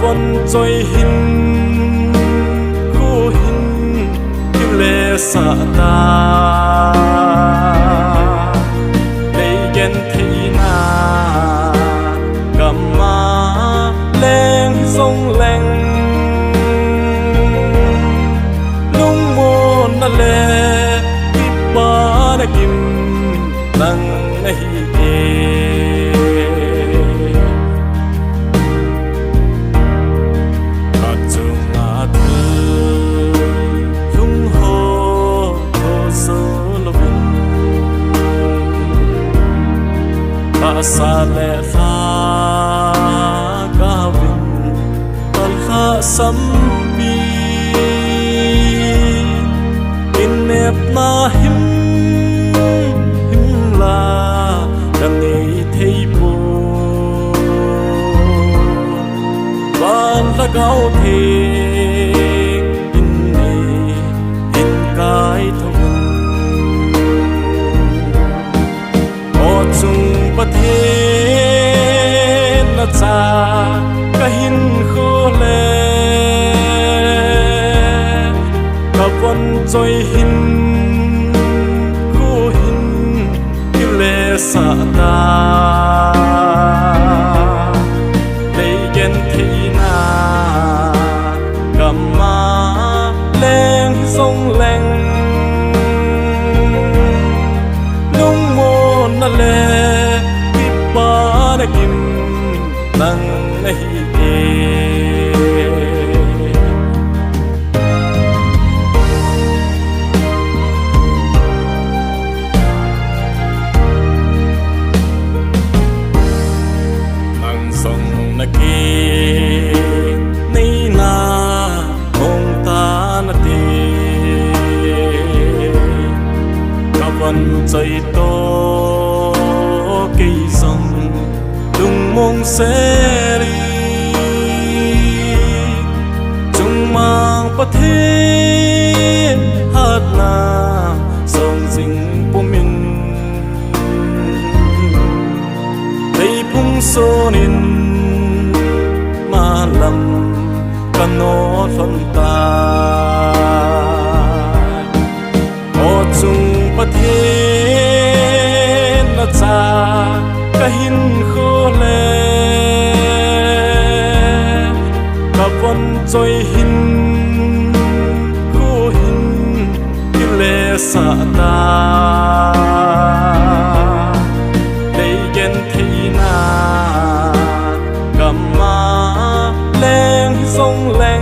vốn trôi hin khu hin kim lệ sa ta lấy genthei na cầm ma lên sông lên lung môn na lệ tiếp ba na kim nang na hi sa lệ pha ca vinh tol kha sam pi in nep na him la dang ni thei po van la gao the in ni in kai thong o chung Pathen Nacha Kahinkho le Kavon trôi hin khu hin kim lệ sa ta lấy genthei na cầm ma lên sông lên lung môn na lệ na kim nang na hi nang song na ki nei na hong ta na ti kavan chai to cây sông lung mong sẽ đi chung mang Pathen hát na sông dinh po mình đây phung số nín mà lầm căn nó phân ta o chung Pathen Nacha Kahinkho le Kavon trôi hin khu hin kim lệ sa ta lấy genthei na cầm ma lên sông lên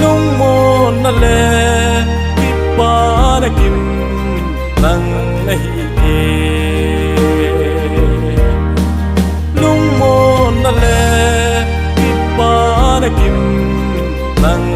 lung môn na lệ tiếp ba na kim nang na hi lung môn na lệ tiếp ba na kim nang